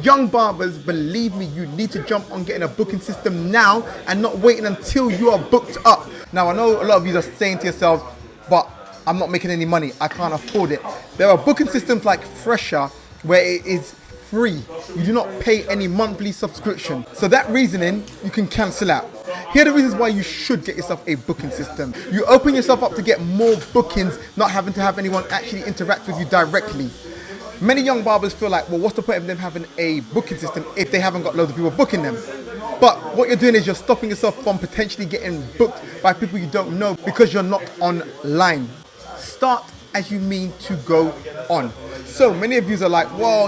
young barbers, believe me, you need to jump on getting a booking system now and not waiting until you are booked up. Now, I know a lot of you are saying to yourselves, but I'm not making any money, I can't afford it. There are booking systems like Fresher where it is free. You do not pay any monthly subscription. So that reasoning, you can cancel out. Here are the reasons why you should get yourself a booking system. You open yourself up to get more bookings, not having to have anyone actually interact with you directly. Many young barbers feel like, well, what's the point of them having a booking system if they haven't got loads of people booking them? But what you're doing is you're stopping yourself from potentially getting booked by people you don't know because you're not online. Start as you mean to go on. So many of you are like, well,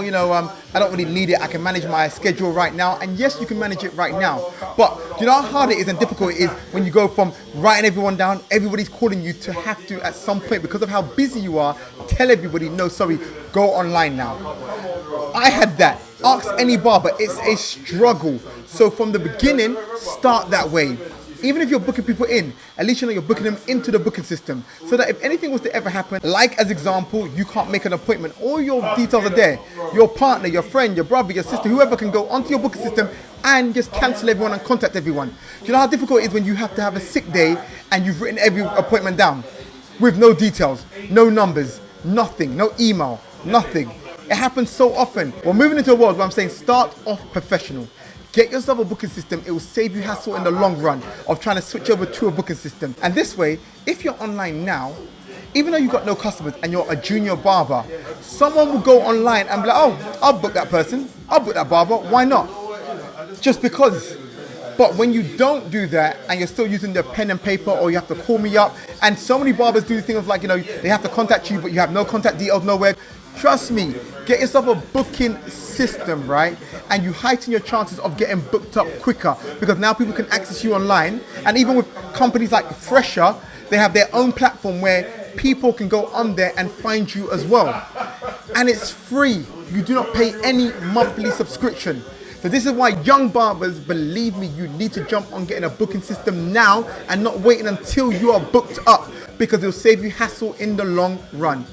I don't really need it. I can manage my schedule right now. And yes, you can manage it right now. But do you know how hard it is and difficult it is when you go from writing everyone down, everybody's calling you, to have to, at some point, because of how busy you are, tell everybody, no, sorry, go online now. I had that. Ask any barber. It's a struggle. So from the beginning, start that way. Even if you're booking people in, at least you know you're booking them into the booking system, so that if anything was to ever happen, like as example, you can't make an appointment, all your details are there. Your partner, your friend, your brother, your sister, whoever can go onto your booking system and just cancel everyone and contact everyone. Do you know how difficult it is when you have to have a sick day and you've written every appointment down with no details, no numbers, nothing, no email, nothing. It happens so often. We're moving into a world where I'm saying start off professional. Get yourself a booking system. It will save you hassle in the long run of trying to switch over to a booking system. And this way, if you're online now, even though you've got no customers and you're a junior barber, someone will go online and be like, oh, I'll book that person. I'll book that barber. Why not? Just because. But when you don't do that and you're still using the pen and paper, or you have to call me up, and so many barbers do things like, they have to contact you, but you have no contact details nowhere. Trust me, get yourself a booking system, right? And you heighten your chances of getting booked up quicker, because now people can access you online. And even with companies like Fresher, they have their own platform where people can go on there and find you as well. And it's free. You do not pay any monthly subscription. So this is why young barbers, believe me, you need to jump on getting a booking system now and not waiting until you are booked up, because it'll save you hassle in the long run.